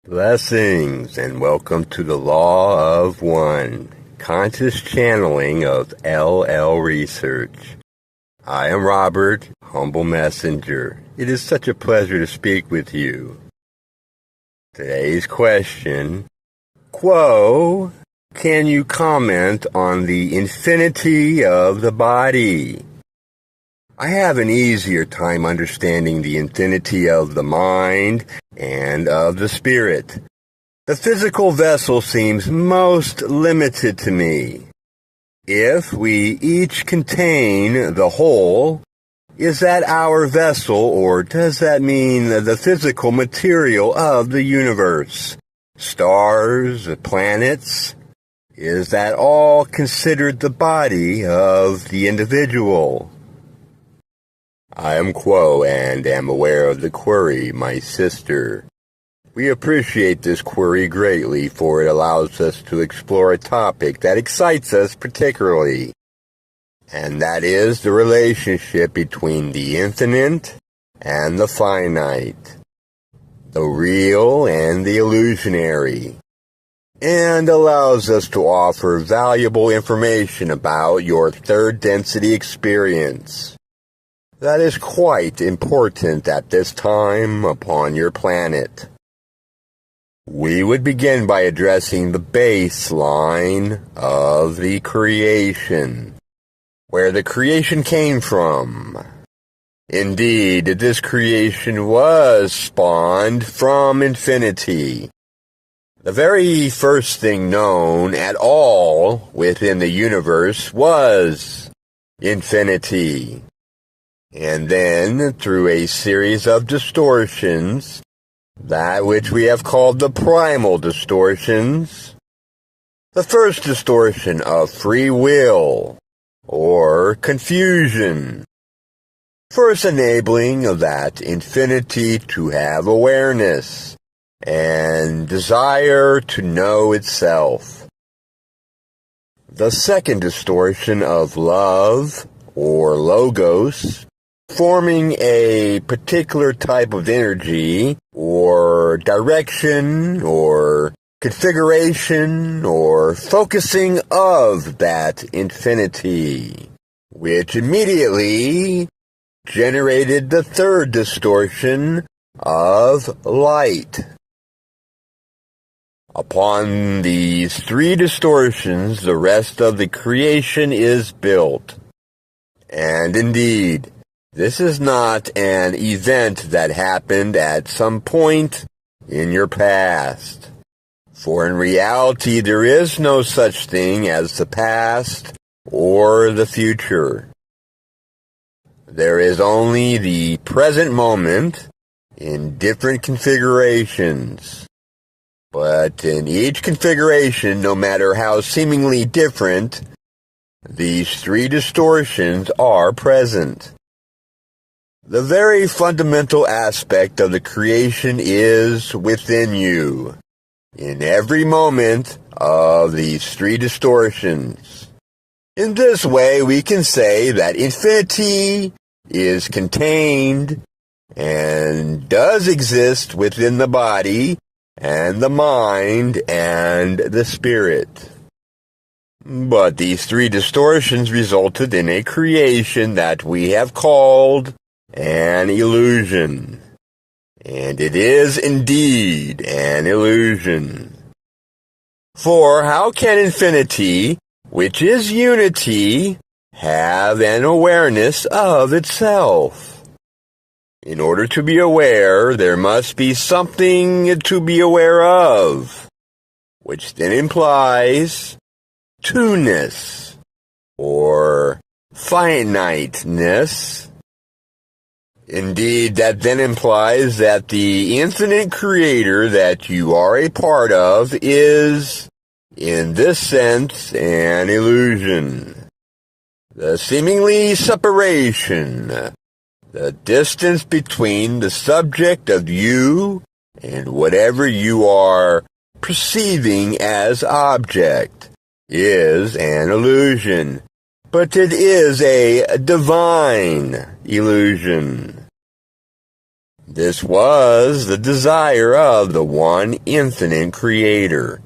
Blessings and welcome to the Law of One, conscious channeling of LL Research. I am Robert, humble messenger. It is such a pleasure to speak with you. Today's question, Quo, can you comment on the infinity of the body? I have an easier time understanding the infinity of the mind and of the spirit. The physical vessel seems most limited to me. If we each contain the whole, is that our vessel, or does that mean the physical material of the universe? Stars, planets? Is that all considered the body of the individual? I am Quo and am aware of the query, my sister. We appreciate this query greatly, for it allows us to explore a topic that excites us particularly, and that is the relationship between the infinite and the finite, the real and the illusionary, and allows us to offer valuable information about your third density experience. That is quite important at this time upon your planet. We would begin by addressing the baseline of the creation, where the creation came from. Indeed, this creation was spawned from infinity. The very first thing known at all within the universe was infinity. And then, through a series of distortions, that which we have called the primal distortions, the first distortion of free will, or confusion, first enabling that infinity to have awareness and desire to know itself. The second distortion of love, or logos, forming a particular type of energy, or direction, or configuration, or focusing of that infinity, which immediately generated the third distortion of light. Upon these three distortions, the rest of the creation is built. And indeed, this is not an event that happened at some point in your past. For in reality, there is no such thing as the past or the future. There is only the present moment in different configurations. But in each configuration, no matter how seemingly different, these three distortions are present. The very fundamental aspect of the creation is within you, in every moment of these three distortions. In this way, we can say that infinity is contained and does exist within the body and the mind and the spirit. But these three distortions resulted in a creation that we have called an illusion. And it is indeed an illusion. For how can infinity, which is unity, have an awareness of itself? In order to be aware, there must be something to be aware of, which then implies two-ness, or finiteness. Indeed, that then implies that the infinite creator that you are a part of is, in this sense, an illusion. The seemingly separation, the distance between the subject of you and whatever you are perceiving as object, is an illusion, but it is a divine illusion. This was the desire of the one infinite creator,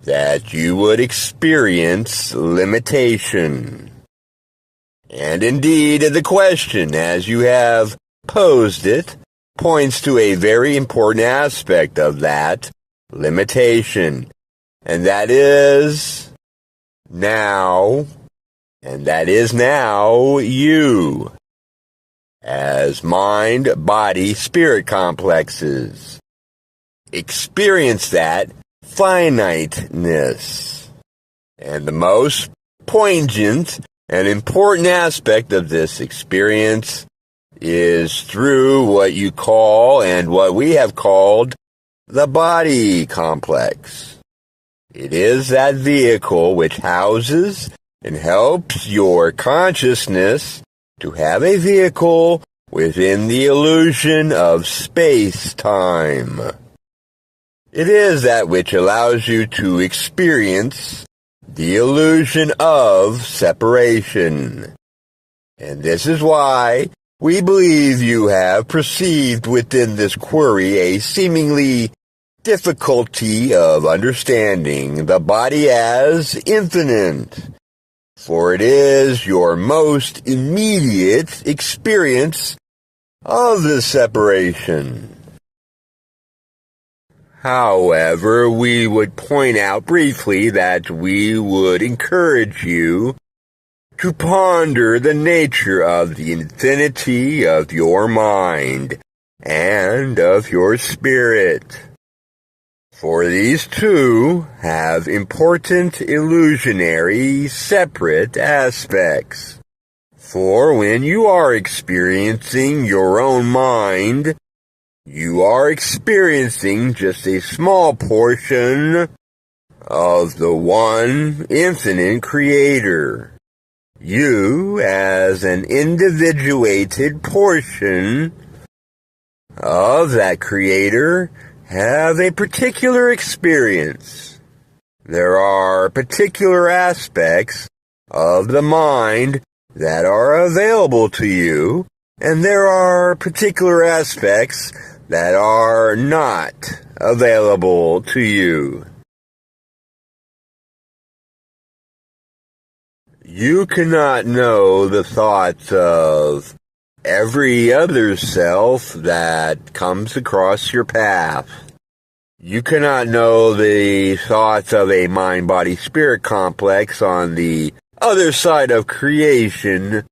that you would experience limitation. And indeed, the question, as you have posed it, points to a very important aspect of that limitation, and that is now you, as mind, body, spirit complexes. Experience that finiteness. And the most poignant and important aspect of this experience is through what you call, and what we have called, the body complex. It is that vehicle which houses and helps your consciousness to have a vehicle within the illusion of space-time. It is that which allows you to experience the illusion of separation. And this is why we believe you have perceived within this query a seemingly difficulty of understanding the body as infinite, for it is your most immediate experience of the separation. However, we would point out briefly that we would encourage you to ponder the nature of the infinity of your mind and of your spirit. For these two have important illusionary separate aspects. For when you are experiencing your own mind, you are experiencing just a small portion of the one infinite creator. You, as an individuated portion of that creator, have a particular experience. There are particular aspects of the mind that are available to you, and there are particular aspects that are not available to you. You cannot know the thoughts of every other self that comes across your path. You cannot know the thoughts of a mind-body-spirit complex on the other side of creation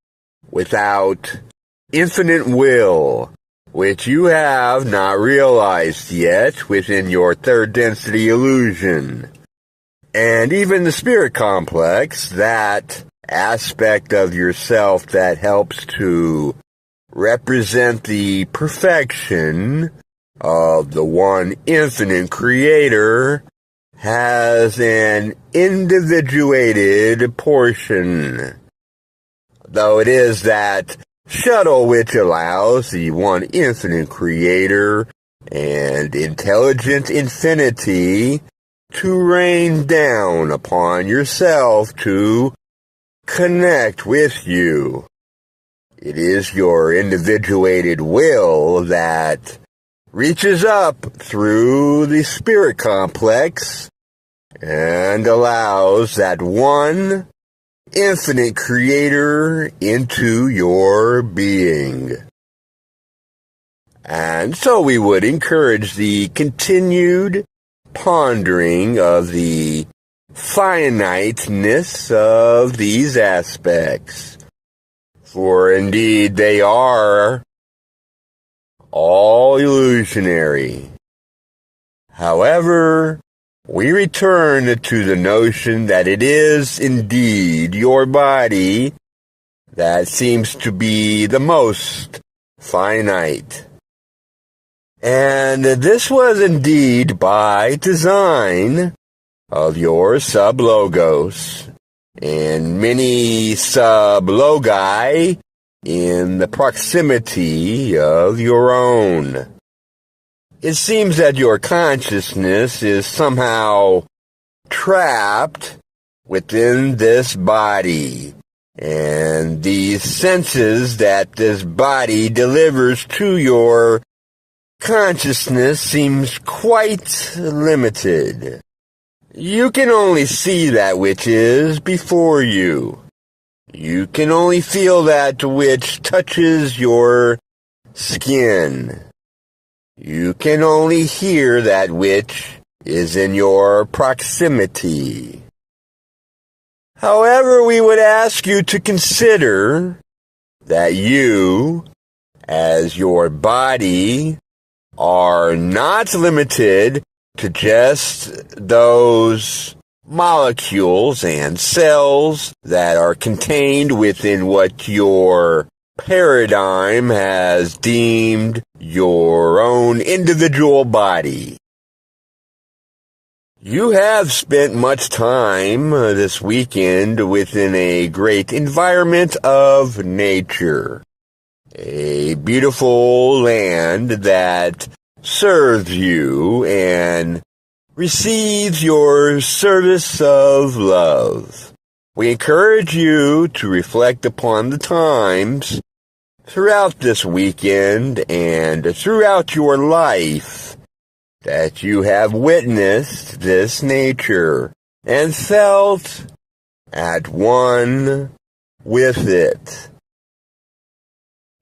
without infinite will, which you have not realized yet within your third density illusion. And even the spirit complex, that aspect of yourself that helps to represent the perfection of the one infinite creator, has an individuated portion. Though it is that shuttle which allows the one infinite creator and intelligent infinity to rain down upon yourself to connect with you. It is your individuated will that reaches up through the spirit complex and allows that one infinite creator into your being. And so we would encourage the continued pondering of the finiteness of these aspects. For indeed they are all illusionary. However, we return to the notion that it is indeed your body that seems to be the most finite. And this was indeed by design of your sub-logos and many sub-logi in the proximity of your own. It seems that your consciousness is somehow trapped within this body, and these senses that this body delivers to your consciousness seems quite limited. You can only see that which is before you. You can only feel that which touches your skin. You can only hear that which is in your proximity. However, we would ask you to consider that you, as your body, are not limited to just those molecules and cells that are contained within what your paradigm has deemed your own individual body. You have spent much time this weekend within a great environment of nature. A beautiful land that serves you and receives your service of love. We encourage you to reflect upon the times throughout this weekend and throughout your life that you have witnessed this nature and felt at one with it.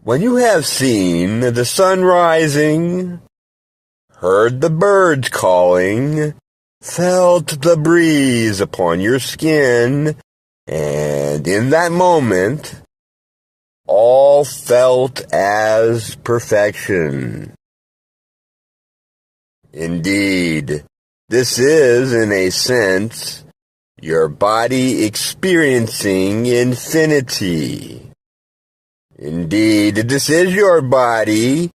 When you have seen the sun rising, heard the birds calling, felt the breeze upon your skin, and in that moment, all felt as perfection. Indeed, this is, in a sense, your body experiencing infinity. Indeed, this is your body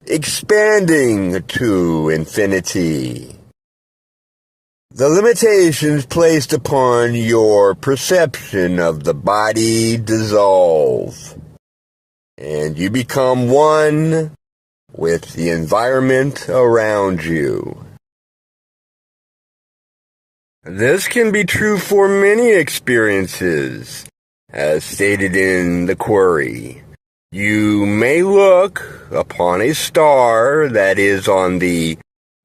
expanding to infinity. The limitations placed upon your perception of the body dissolve, and you become one with the environment around you. This can be true for many experiences, as stated in the query. You may look upon a star that is on the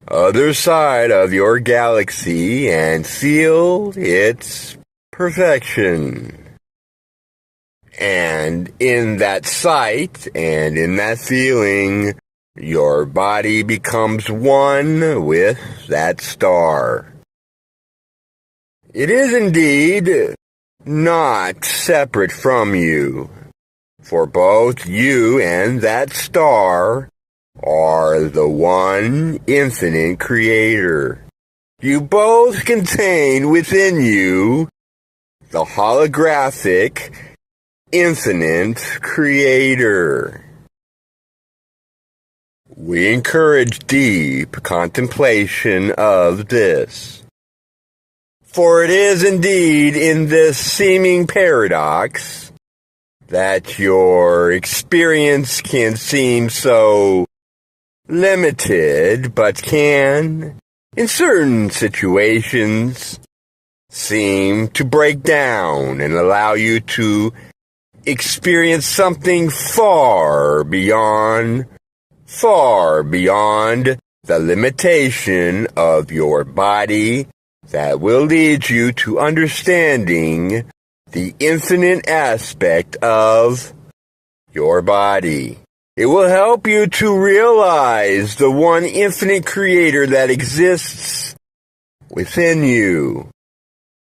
other side of your galaxy and feel its perfection. And in that sight and in that feeling, your body becomes one with that star. It is indeed not separate from you, for both you and that star are the one infinite creator. You both contain within you the holographic infinite creator. We encourage deep contemplation of this. For it is indeed in this seeming paradox that your experience can seem so limited, but can, in certain situations, seem to break down and allow you to experience something far beyond the limitation of your body that will lead you to understanding the infinite aspect of your body. It will help you to realize the one infinite creator that exists within you,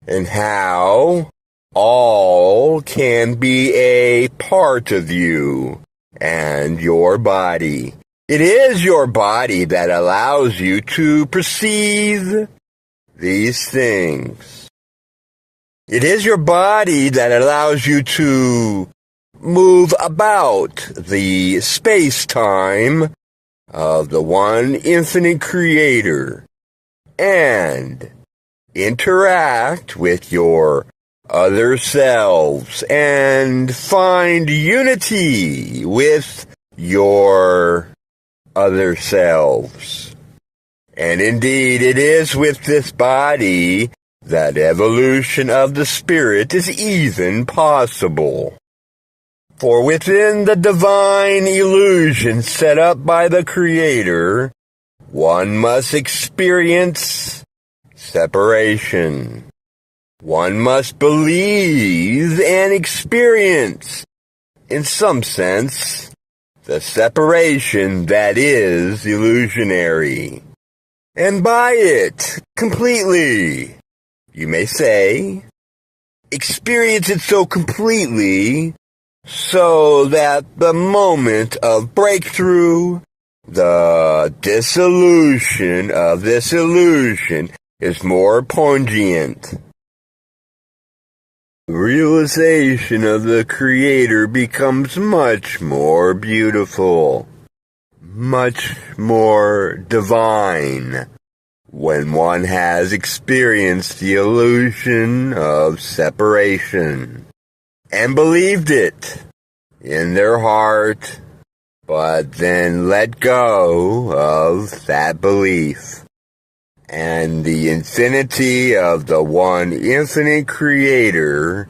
and how all can be a part of you and your body. It is your body that allows you to perceive these things. It is your body that allows you to move about the space-time of the one infinite creator and interact with your other selves and find unity with your other selves. And indeed, it is with this body that evolution of the spirit is even possible. For within the divine illusion set up by the Creator, one must experience separation. One must believe and experience, in some sense, the separation that is illusionary. And buy it completely, you may say. Experience it so completely so that the moment of breakthrough, the dissolution of this illusion, is more poignant. Realization of the Creator becomes much more beautiful, much more divine, when one has experienced the illusion of separation and believed it in their heart, but then let go of that belief. And the infinity of the one infinite Creator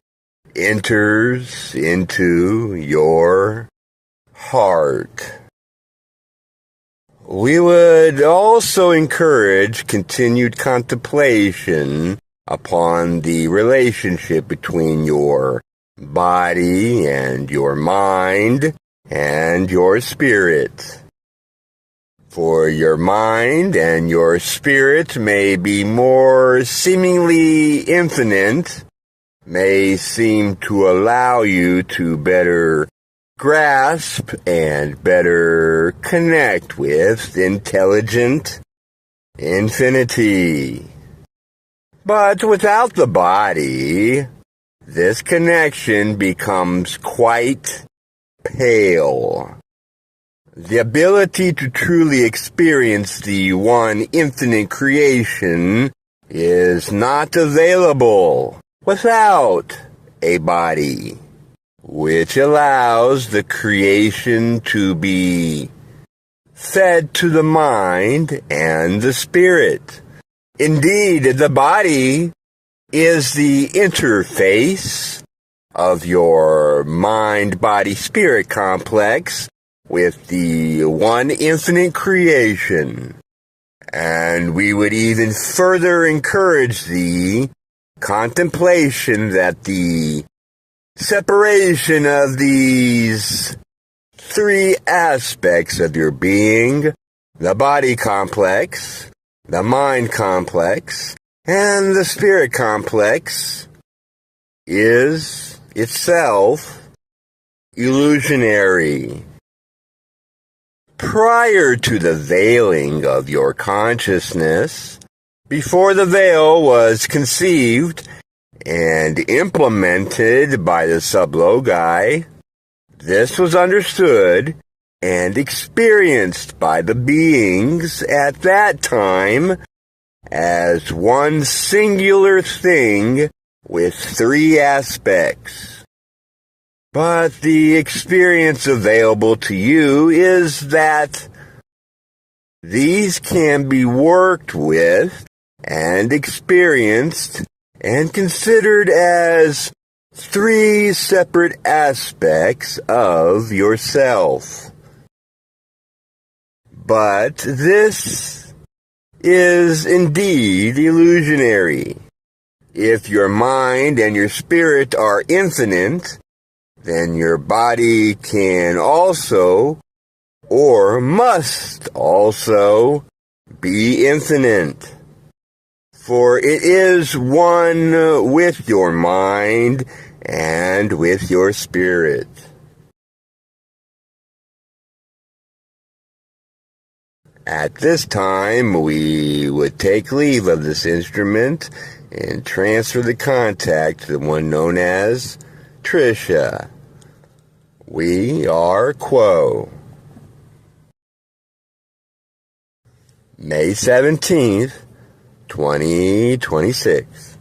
enters into your heart. We would also encourage continued contemplation upon the relationship between your body and your mind and your spirit. For your mind and your spirit may be more seemingly infinite, may seem to allow you to better grasp and better connect with intelligent infinity. But without the body, this connection becomes quite pale. The ability to truly experience the one infinite creation is not available without a body, which allows the creation to be fed to the mind and the spirit. Indeed, the body is the interface of your mind-body-spirit complex with the one infinite creation. And we would even further encourage the contemplation that the separation of these three aspects of your being, the body complex, the mind complex, and the spirit complex, is itself illusionary. Prior to the veiling of your consciousness, before the veil was conceived and implemented by the sublogi, this was understood and experienced by the beings at that time as one singular thing with three aspects. But the experience available to you is that these can be worked with and experienced and considered as three separate aspects of yourself. But this is indeed illusionary. If your mind and your spirit are infinite, then your body can also, or must also, be infinite. For it is one with your mind and with your spirit. At this time, we would take leave of this instrument and transfer the contact to the one known as Tricia. We are Quo. May 17th, 2026.